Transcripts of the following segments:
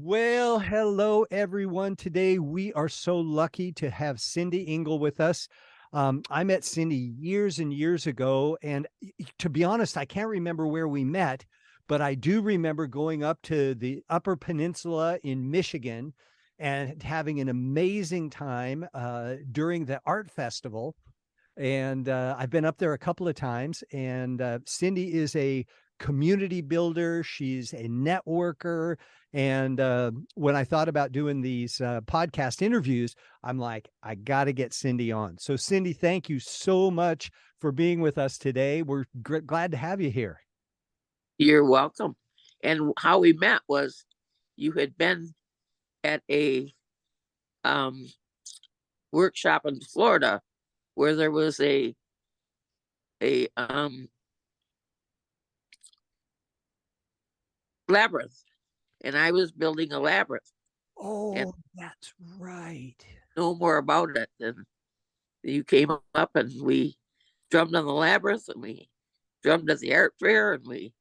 Well, hello, everyone. Today, we are so lucky to have Cindy Engle with us. I met Cindy years and years ago, and to be honest, I can't remember where we met, but I do remember going up to the Upper Peninsula in Michigan and having an amazing time during the art festival. And I've been up there a couple of times. And Cindy is a community builder. She's a networker. And when I thought about doing these podcast interviews, I'm like, I got to get Cindy on. So, Cindy, thank you so much for being with us today. We're glad to have you here. You're welcome. And how we met was you had been at a workshop in Florida where there was a labyrinth, and I was building a labyrinth. Oh, that's right. Know more about it, and you came up and we drummed on the labyrinth, and we drummed at the art fair, and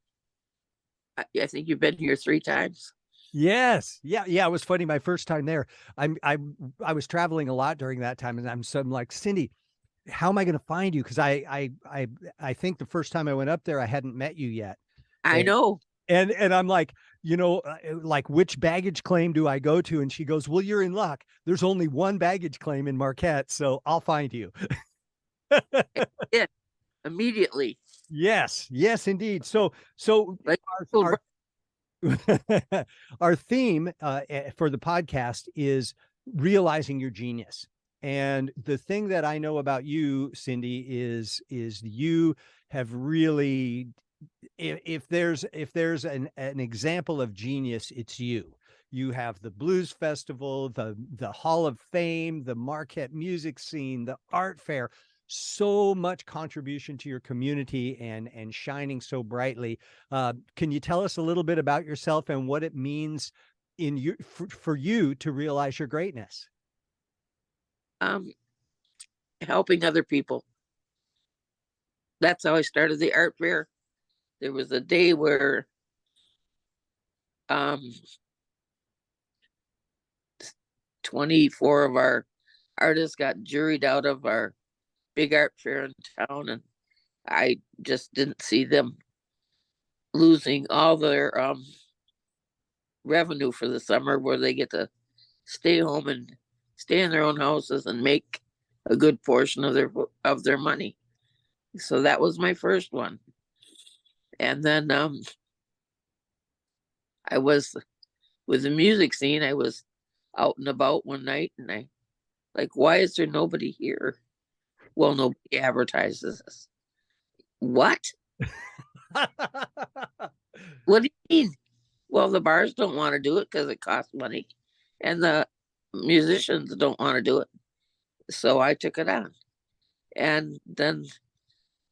I think you've been here 3 times. Yes. Yeah. It was funny. My first time there, I was traveling a lot during that time, and I'm like, Cindy, how am I going to find you? Because I think the first time I went up there, I hadn't met you yet. I know. And I'm like, like, which baggage claim do I go to? And she goes, well, you're in luck. There's only one baggage claim in Marquette, so I'll find you. Yeah, immediately. Yes, indeed. So like our theme for the podcast is realizing your genius. And the thing that I know about you, Cindy, is you have really, if there's an example of genius, it's you. You have the Blues Festival, the Hall of Fame, the Marquette music scene, the art fair, so much contribution to your community and shining so brightly. Can you tell us a little bit about yourself and what it means in you for you to realize your greatness? Helping other people. That's how I started the art fair. There was a day where 24 of our artists got juried out of our big art fair in town, and I just didn't see them losing all their revenue for the summer, where they get to stay home and stay in their own houses and make a good portion of their money. So that was my first one. And then I was with the music scene. I was out and about one night, and I like, why is there nobody here? Well, nobody advertises this. What? What do you mean? Well, the bars don't want to do it because it costs money, and the musicians don't want to do it. So I took it on. And then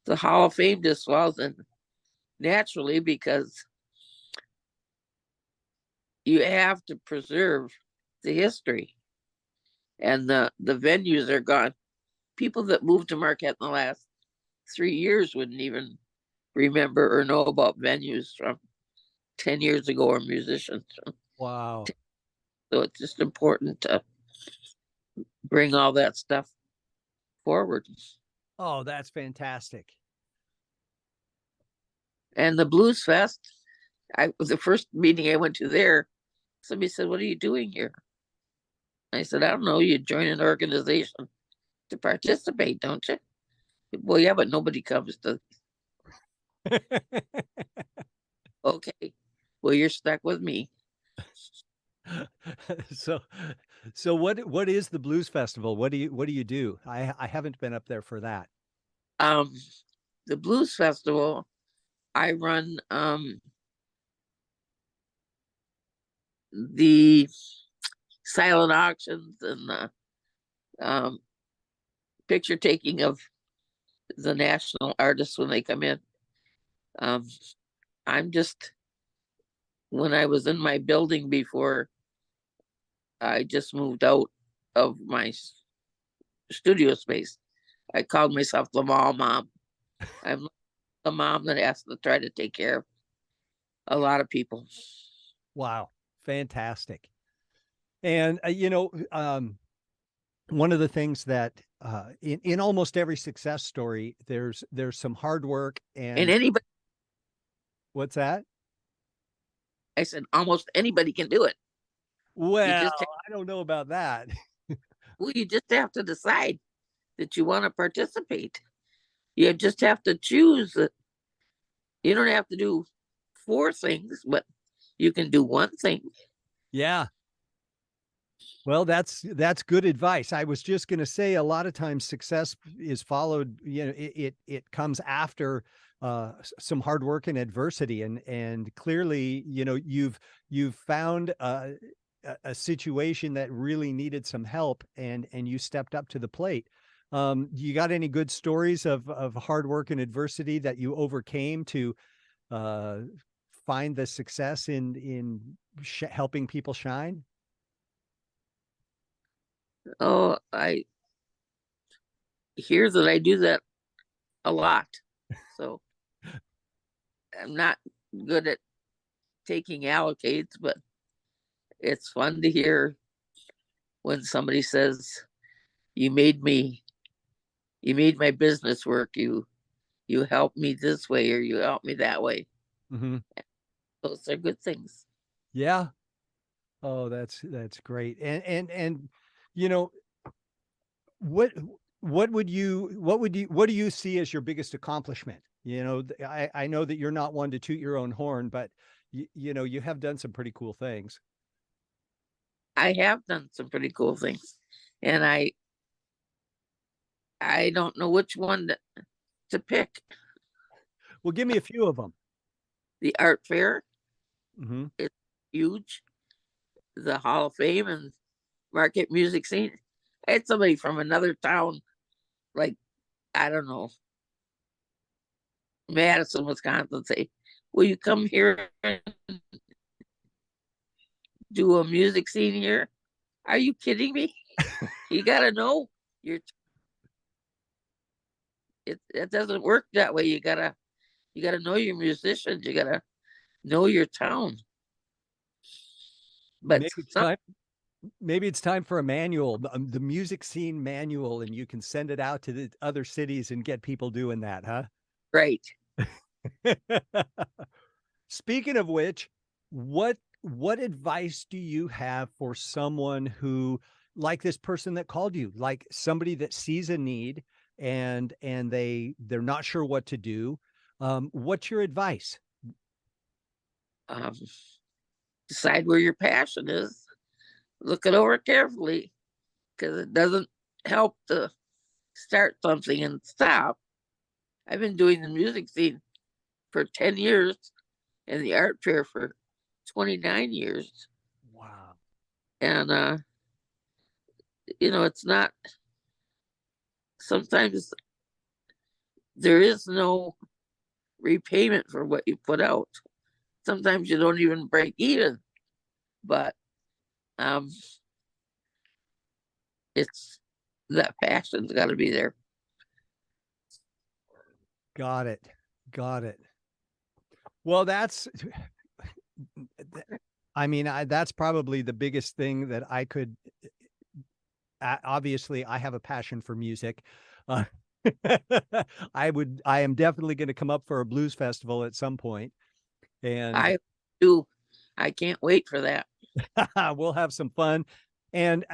the Hall of Fame just falls in naturally, because you have to preserve the history. And the venues are gone. People that moved to Marquette in the last 3 years wouldn't even remember or know about venues from 10 years ago, or musicians. Wow. So it's just important to bring all that stuff forward. Oh, that's fantastic. And the Blues Fest, the first meeting I went to there, somebody said, what are you doing here? I said, I don't know. You join an organization to participate, don't you? Well, yeah, but nobody comes to. Okay, well, you're stuck with me. So what is the Blues Festival? What do you do? I haven't been up there for that. The Blues Festival, I run the silent auctions and the picture taking of the national artists when they come in. I'm just, when I was in my building before I just moved out of my studio space, I called myself the mall mom. I'm the mom that has to try to take care of a lot of people. Wow. Fantastic. And, one of the things that in almost every success story, there's some hard work And and anybody, what's that? I said, almost anybody can do it. You Well, just, I don't know about that. well, you just have to decide that you want to participate. You just have to choose. You don't have to do 4 things, but you can do 1 thing. Yeah. Well, that's good advice. I was just going to say a lot of times success is followed, it comes after some hard work and adversity, and clearly, you've found a situation that really needed some help, and you stepped up to the plate. You got any good stories of hard work and adversity that you overcame to uh, find the success in helping people shine? Oh, I hear that I do that a lot. So I'm not good at taking allocates, but it's fun to hear when somebody says, you made my business work. You helped me this way, or you helped me that way. Mm-hmm. Those are good things. Yeah. Oh, that's great. And you know, what what do you see as your biggest accomplishment? I know that you're not one to toot your own horn, but you have done some pretty cool things. I have done some pretty cool things, and I don't know which one to pick. Well, give me a few of them. The art fair Mm-hmm. is huge. The Hall of Fame and Market Music Scene. I had somebody from another town, like, I don't know, Madison, Wisconsin, say, will you come here and do a music scene here? Are you kidding me? You got to know your. It doesn't work that way. You gotta know your musicians. You gotta know your town. But Maybe it's time. Maybe it's time for a manual, the music scene manual, and you can send it out to the other cities and get people doing that, huh? right. Speaking of which, what advice do you have for someone who, like this person that called you, like somebody that sees a need and they're not sure what to do? What's your advice? Um, Decide where your passion is. Look it over carefully, because it doesn't help to start something and stop. I've been doing the music scene for 10 years and the art fair for 29 years. Wow. And, it's not, sometimes there is no repayment for what you put out. Sometimes you don't even break even, but um, it's that passion's got to be there. Got it. Got it. Well, that's that's probably the biggest thing that I could obviously I have a passion for music. Uh, I am definitely going to come up for a blues festival at some point, and I do. I can't wait for that. we'll have some fun. And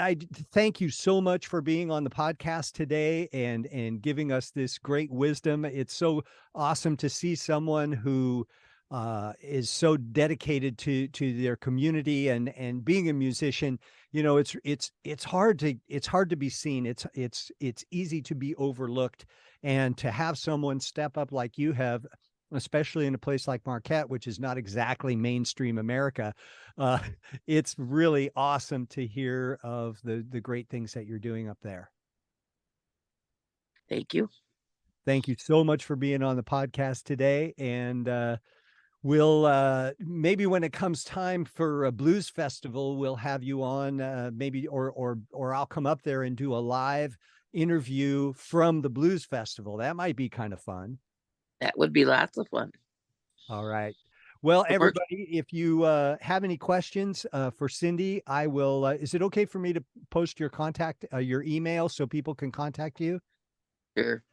thank you so much for being on the podcast today and giving us this great wisdom. It's so awesome to see someone who is so dedicated to their community and being a musician. It's hard to be seen. It's easy to be overlooked, and to have someone step up like you have, especially in a place like Marquette, which is not exactly mainstream America. Uh, it's really awesome to hear of the great things that you're doing up there. Thank you. Thank you so much for being on the podcast today. And we'll maybe when it comes time for a blues festival, we'll have you on maybe or I'll come up there and do a live interview from the blues festival. That might be kind of fun. That would be lots of fun. All right. Well, It works. everybody, if you have any questions for Cindy, I will. Is it okay for me to post your contact, your email, so people can contact you? Sure.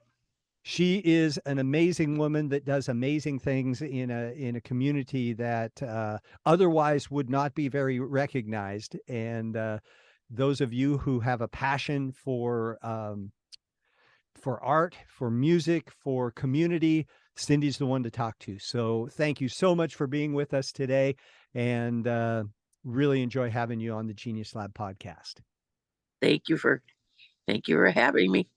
She is an amazing woman that does amazing things in a community that otherwise would not be very recognized. And those of you who have a passion for art, for music, for community, Cindy's the one to talk to. So thank you so much for being with us today, and really enjoy having you on the Genius Lab podcast. Thank you for having me.